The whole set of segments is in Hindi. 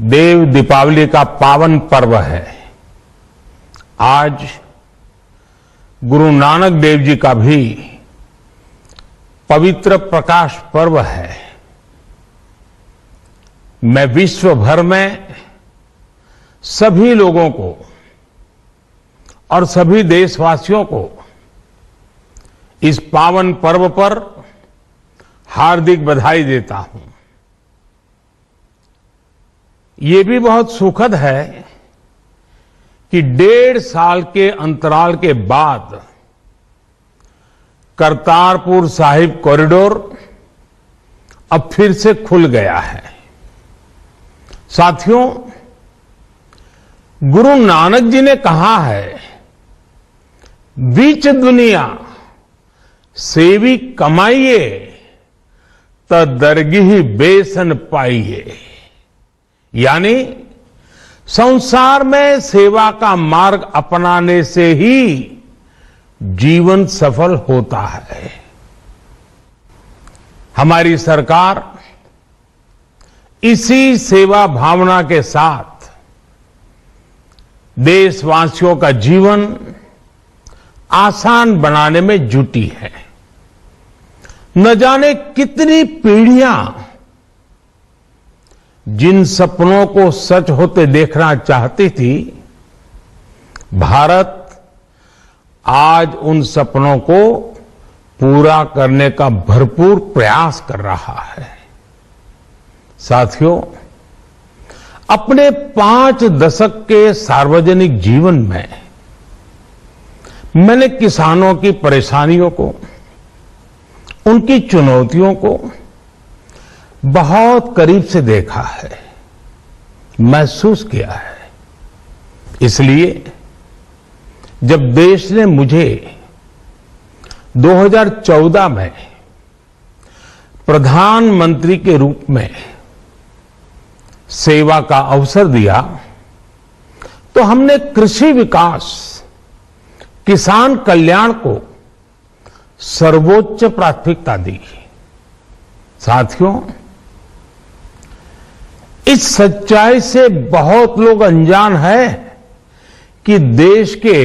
देव दीपावली का पावन पर्व है। आज गुरु नानक देव जी का भी पवित्र प्रकाश पर्व है। मैं विश्व भर में सभी लोगों को और सभी देशवासियों को इस पावन पर्व पर हार्दिक बधाई देता हूं। ये भी बहुत सुखद है कि 1.5 साल के अंतराल के बाद करतारपुर साहिब कॉरिडोर अब फिर से खुल गया है। साथियों, गुरु नानक जी ने कहा है, बीच दुनिया सेवी कमाइए त दरगिही बेसन पाइए। यानी संसार में सेवा का मार्ग अपनाने से ही जीवन सफल होता है। हमारी सरकार इसी सेवा भावना के साथ देशवासियों का जीवन आसान बनाने में जुटी है। न जाने कितनी पीढ़ियां जिन सपनों को सच होते देखना चाहती थी, भारत आज उन सपनों को पूरा करने का भरपूर प्रयास कर रहा है। साथियों, अपने 5 दशक के सार्वजनिक जीवन में मैंने किसानों की परेशानियों को, उनकी चुनौतियों को बहुत करीब से देखा है, महसूस किया है। इसलिए जब देश ने मुझे 2014 में प्रधानमंत्री के रूप में सेवा का अवसर दिया, तो हमने कृषि विकास, किसान कल्याण को सर्वोच्च प्राथमिकता दी। साथियों, इस सच्चाई से बहुत लोग अनजान है कि देश के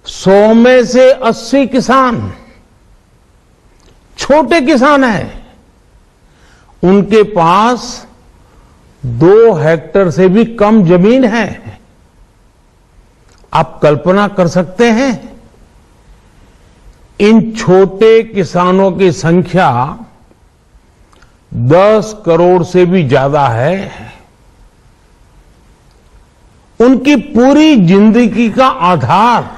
100 में से 80 किसान छोटे किसान हैं। उनके पास 2 हेक्टेयर से भी कम जमीन है। आप कल्पना कर सकते हैं, इन छोटे किसानों की संख्या 10 करोड़ से भी ज्यादा है। उनकी पूरी जिंदगी का आधार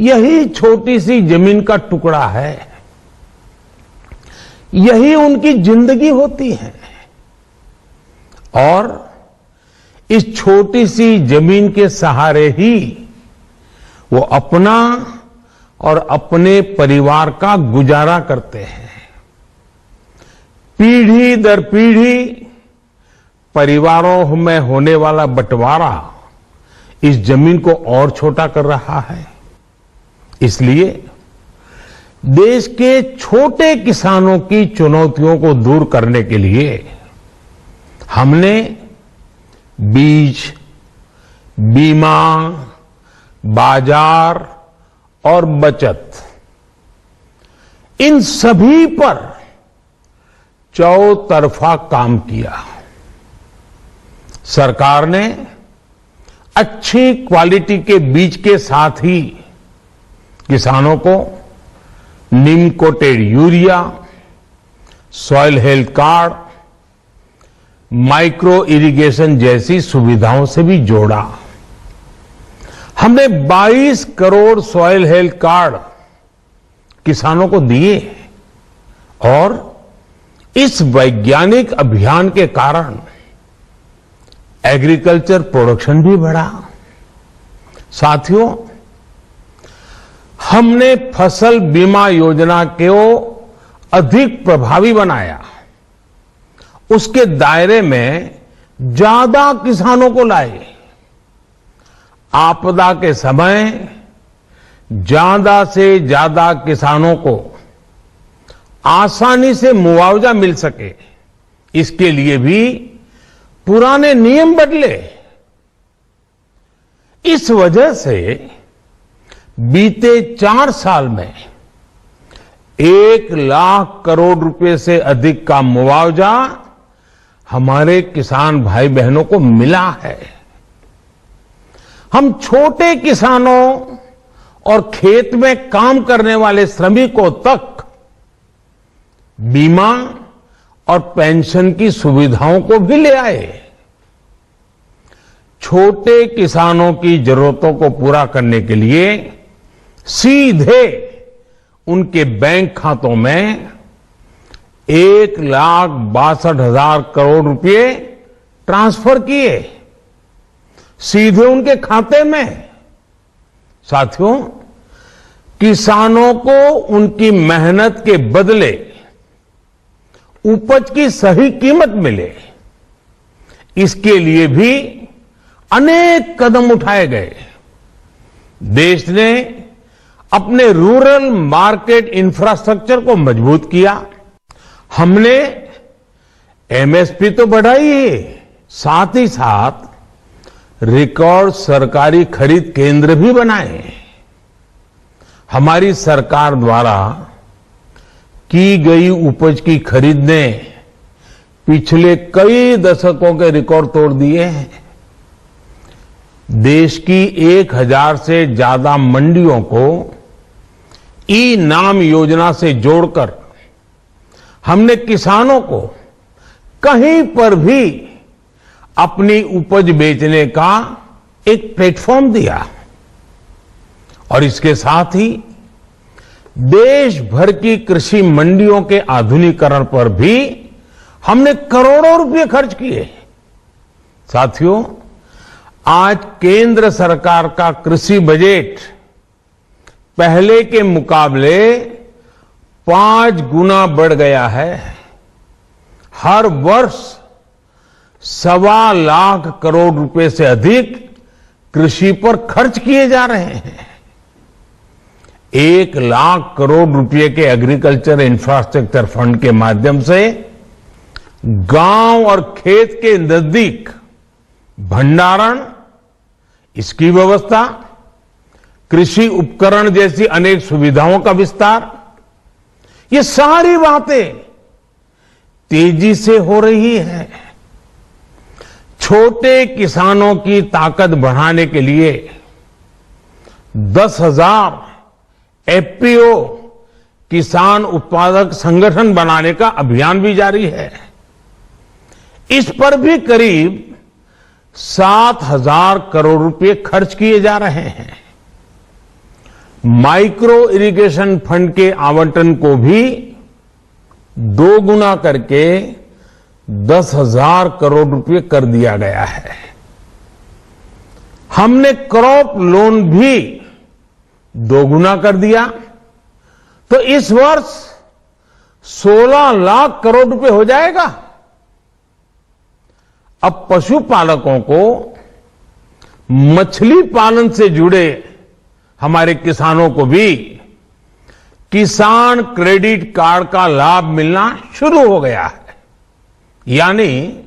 यही छोटी सी जमीन का टुकड़ा है। यही उनकी जिंदगी होती है। और इस छोटी सी जमीन के सहारे ही वो अपना और अपने परिवार का गुजारा करते हैं। पीढ़ी दर पीढ़ी परिवारों में होने वाला बंटवारा इस जमीन को और छोटा कर रहा है। इसलिए देश के छोटे किसानों की चुनौतियों को दूर करने के लिए हमने बीज, बीमा, बाजार और बचत, इन सभी पर चौतरफा काम किया। सरकार ने अच्छी क्वालिटी के बीज के साथ ही किसानों को नीम coated urea, soil health card, micro irrigation जैसी सुविधाओं से भी जोड़ा। हमने 22 करोड़ सॉइल हेल्थ कार्ड किसानों को दिए और इस वैज्ञानिक अभियान के कारण एग्रीकल्चर प्रोडक्शन भी बढ़ा। साथियों, हमने फसल बीमा योजना को अधिक प्रभावी बनाया। उसके दायरे में ज्यादा किसानों को लाए। आपदा के समय ज्यादा से ज्यादा किसानों को आसानी से मुआवजा मिल सके, इसके लिए भी पुराने नियम बदले। इस वजह से बीते 4 साल में 1 लाख करोड़ रुपए से अधिक का मुआवजा हमारे किसान भाई बहनों को मिला है। हम छोटे किसानों और खेत में काम करने वाले श्रमिकों तक बीमा और पेंशन की सुविधाओं को भी ले आए। छोटे किसानों की जरूरतों को पूरा करने के लिए सीधे उनके बैंक खातों में 1,62,000 करोड़ रुपए ट्रांसफर किए, सीधे उनके खाते में। साथियों, किसानों को उनकी मेहनत के बदले उपज की सही कीमत मिले, इसके लिए भी अनेक कदम उठाए गए। देश ने अपने रूरल मार्केट इंफ्रास्ट्रक्चर को मजबूत किया। हमने एमएसपी तो बढ़ाई है, साथ ही साथ रिकॉर्ड सरकारी खरीद केंद्र भी बनाए। हमारी सरकार द्वारा की गई उपज की खरीद ने पिछले कई दशकों के रिकॉर्ड तोड़ दिए हैं। देश की 1,000 से ज्यादा मंडियों को ई नाम योजना से जोड़कर हमने किसानों को कहीं पर भी अपनी उपज बेचने का एक प्लेटफॉर्म दिया और इसके साथ ही देश भर की कृषि मंडियों के आधुनिकीकरण पर भी हमने करोड़ों रुपए खर्च किए। साथियों, आज केंद्र सरकार का कृषि बजट पहले के मुकाबले 5 गुना बढ़ गया है। हर वर्ष 1.25 लाख करोड़ रुपए से अधिक कृषि पर खर्च किए जा रहे हैं। 1 लाख करोड़ रुपए के एग्रीकल्चर इंफ्रास्ट्रक्चर फंड के माध्यम से गांव और खेत के नजदीक भंडारण, इसकी व्यवस्था, कृषि उपकरण जैसी अनेक सुविधाओं का विस्तार, ये सारी बातें तेजी से हो रही है। छोटे किसानों की ताकत बढ़ाने के लिए 10,000 एफपीओ किसान उत्पादक संगठन बनाने का अभियान भी जारी है। इस पर भी करीब 7,000 करोड़ रुपए खर्च किए जा रहे हैं। माइक्रो इरिगेशन फंड के आवंटन को भी 2 गुना करके 10,000 करोड़ रुपए कर दिया गया है। हमने क्रॉप लोन भी 2 गुना कर दिया, तो इस वर्ष 16 लाख करोड़ रुपए हो जाएगा। अब पशुपालकों को मछली पालन से जुड़े हमारे किसानों को भी किसान क्रेडिट कार्ड का लाभ मिलना शुरू हो गया है। यानी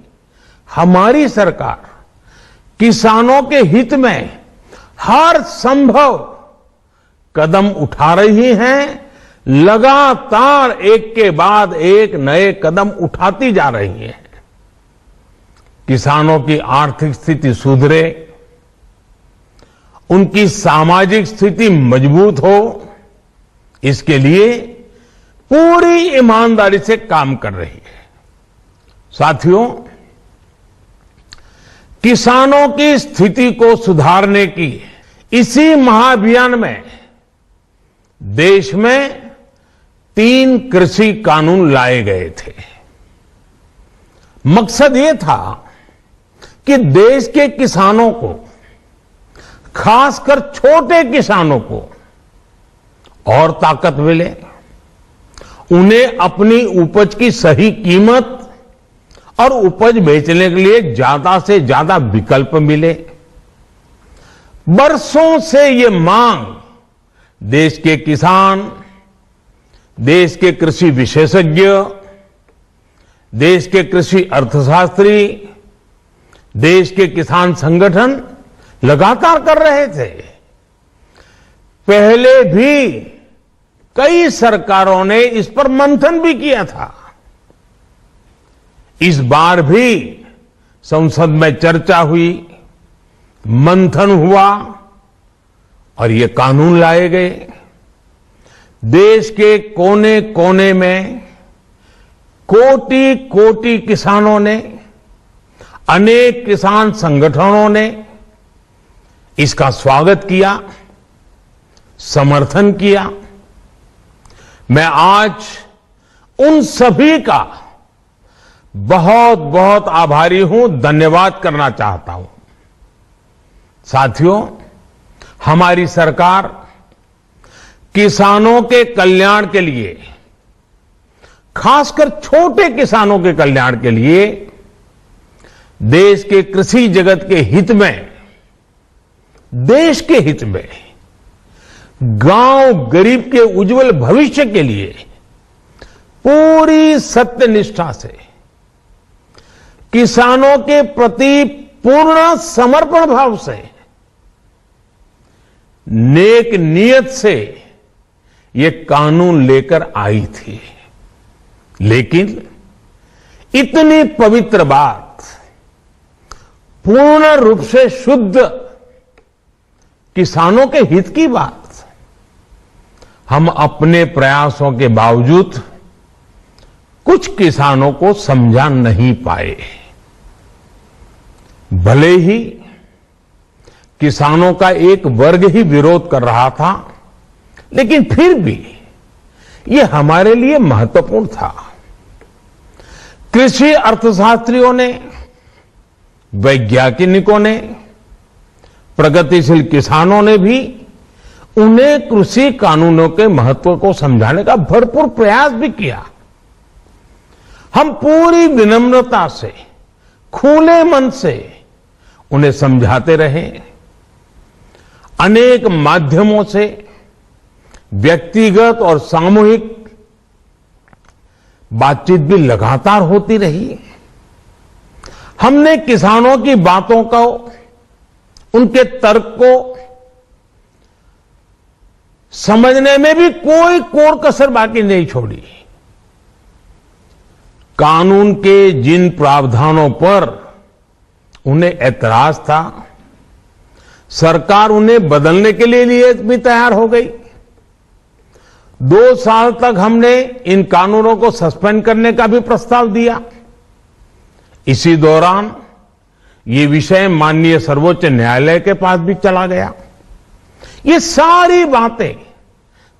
हमारी सरकार किसानों के हित में हर संभव कदम उठा रही है, लगातार एक के बाद एक नए कदम उठाती जा रही है। किसानों की आर्थिक स्थिति सुधरे, उनकी सामाजिक स्थिति मजबूत हो, इसके लिए पूरी ईमानदारी से काम कर रही है। साथियों, किसानों की स्थिति को सुधारने की इसी महाअभियान में देश में 3 कृषि कानून लाए गए थे। मकसद ये था कि देश के किसानों को, खासकर छोटे किसानों को और ताकत मिले, उन्हें अपनी उपज की सही कीमत और उपज बेचने के लिए ज्यादा से ज्यादा विकल्प मिले। बरसों से ये मांग देश के किसान, देश के कृषि विशेषज्ञ, देश के कृषि अर्थशास्त्री देश के किसान संगठन लगातार कर रहे थे। पहले भी कई सरकारों ने इस पर मंथन भी किया था। इस बार भी संसद में चर्चा हुई, मंथन हुआ और ये कानून लाए गए। देश के कोने कोने में कोटि कोटि किसानों ने, अनेक किसान संगठनों ने इसका स्वागत किया, समर्थन किया। मैं आज उन सभी का बहुत बहुत आभारी हूं, धन्यवाद करना चाहता हूं। साथियों, हमारी सरकार किसानों के कल्याण के लिए, खासकर छोटे किसानों के कल्याण के लिए, देश के कृषि जगत के हित में, देश के हित में, गांव गरीब के उज्जवल भविष्य के लिए पूरी सत्यनिष्ठा से, किसानों के प्रति पूर्ण समर्पण भाव से, नेक नियत से ये कानून लेकर आई थी। लेकिन इतनी पवित्र बात, पूर्ण रूप से शुद्ध किसानों के हित की बात, हम अपने प्रयासों के बावजूद कुछ किसानों को समझा नहीं पाए। भले ही किसानों का एक वर्ग ही विरोध कर रहा था, लेकिन फिर भी ये हमारे लिए महत्वपूर्ण था। कृषि अर्थशास्त्रियों ने, वैज्ञानिकों ने, प्रगतिशील किसानों ने भी उन्हें कृषि कानूनों के महत्व को समझाने का भरपूर प्रयास भी किया। हम पूरी विनम्रता से, खुले मन से उन्हें समझाते रहे। अनेक माध्यमों से व्यक्तिगत और सामूहिक बातचीत भी लगातार होती रही। हमने किसानों की बातों को, उनके तर्क को समझने में भी कोई कोर कसर बाकी नहीं छोड़ी। कानून के जिन प्रावधानों पर उन्हें ऐतराज था, सरकार उन्हें बदलने के लिए भी तैयार हो गई। 2 साल तक हमने इन कानूनों को सस्पेंड करने का भी प्रस्ताव दिया। इसी दौरान ये विषय माननीय सर्वोच्च न्यायालय के पास भी चला गया। ये सारी बातें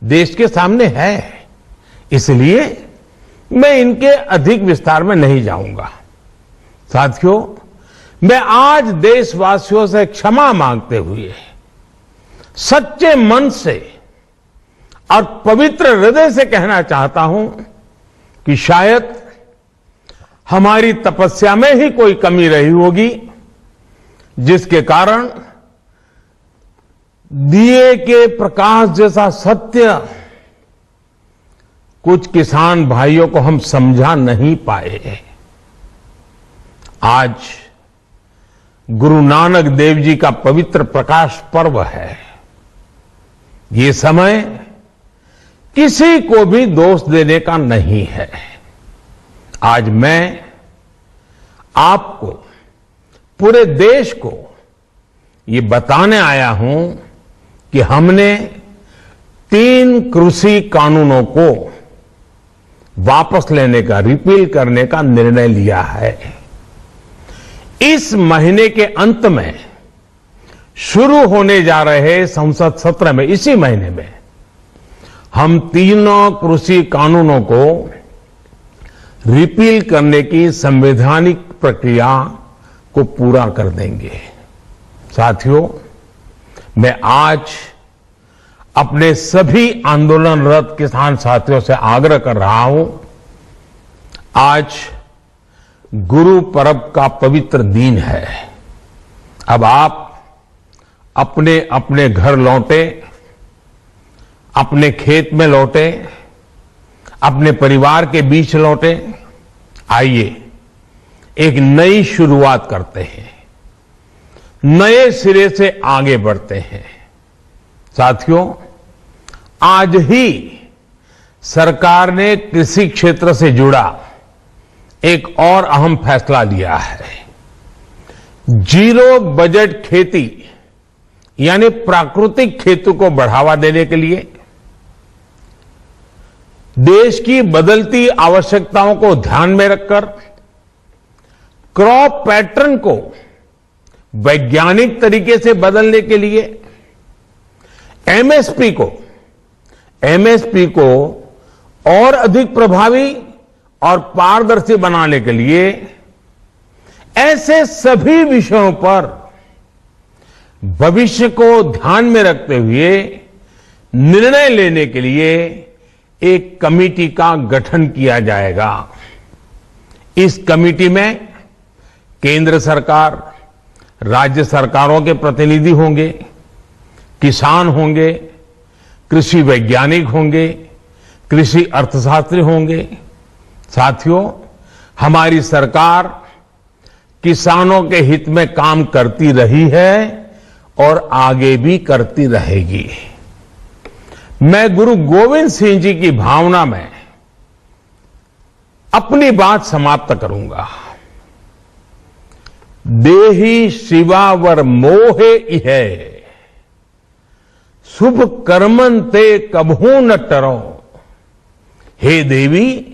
देश के सामने है, इसलिए मैं इनके अधिक विस्तार में नहीं जाऊंगा। साथियों, मैं आज देशवासियों से क्षमा मांगते हुए सच्चे मन से और पवित्र हृदय से कहना चाहता हूं कि शायद हमारी तपस्या में ही कोई कमी रही होगी, जिसके कारण दिए के प्रकाश जैसा सत्य कुछ किसान भाइयों को हम समझा नहीं पाए। आज गुरु नानक देव जी का पवित्र प्रकाश पर्व है। ये समय किसी को भी दोष देने का नहीं है। आज मैं आपको, पूरे देश को ये बताने आया हूं कि हमने 3 कृषि कानूनों को वापस लेने का, रिपील करने का निर्णय लिया है। इस महीने के अंत में शुरू होने जा रहे संसद सत्र में, इसी महीने में, हम 3 कृषि कानूनों को रिपील करने की संवैधानिक प्रक्रिया को पूरा कर देंगे। साथियों, मैं आज अपने सभी आंदोलनरत किसान साथियों से आग्रह कर रहा हूं, आज गुरु पर्व का पवित्र दिन है। अब आप अपने अपने घर लौटे, अपने खेत में लौटे, अपने परिवार के बीच लौटे। आइए एक नई शुरुआत करते हैं। नए सिरे से आगे बढ़ते हैं। साथियों, आज ही सरकार ने कृषि क्षेत्र से जुड़ा एक और अहम फैसला लिया है। जीरो बजट खेती यानी प्राकृतिक खेती को बढ़ावा देने के लिए देश की बदलती आवश्यकताओं को ध्यान में रखकर क्रॉप पैटर्न को वैज्ञानिक तरीके से बदलने के लिए एमएसपी को और अधिक प्रभावी और पारदर्शी बनाने के लिए ऐसे सभी विषयों पर भविष्य को ध्यान में रखते हुए निर्णय लेने के लिए एक कमेटी का गठन किया जाएगा। इस कमेटी में केंद्र सरकार, राज्य सरकारों के प्रतिनिधि होंगे, किसान होंगे, कृषि वैज्ञानिक होंगे, कृषि अर्थशास्त्री होंगे। साथियों, हमारी सरकार किसानों के हित में काम करती रही है और आगे भी करती रहेगी। मैं गुरु गोविंद सिंह जी की भावना में अपनी बात समाप्त करूंगा। देहि शिवावर मोहे इहे, शुभ कर्मन ते कबहू न टरो। हे देवी,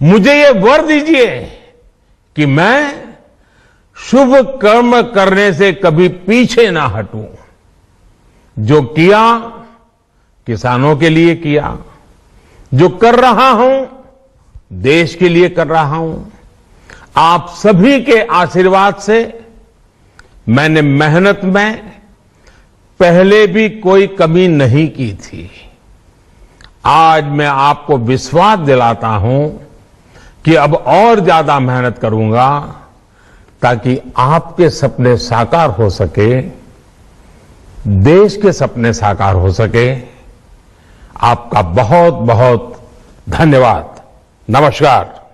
मुझे ये वर दीजिए कि मैं शुभ कर्म करने से कभी पीछे ना हटूं। जो किया किसानों के लिए किया, जो कर रहा हूं देश के लिए कर रहा हूं। आप सभी के आशीर्वाद से मैंने मेहनत में पहले भी कोई कमी नहीं की थी। आज मैं आपको विश्वास दिलाता हूं कि अब और ज्यादा मेहनत करूंगा ताकि आपके सपने साकार हो सके, देश के सपने साकार हो सके। आपका बहुत बहुत धन्यवाद। नमस्कार।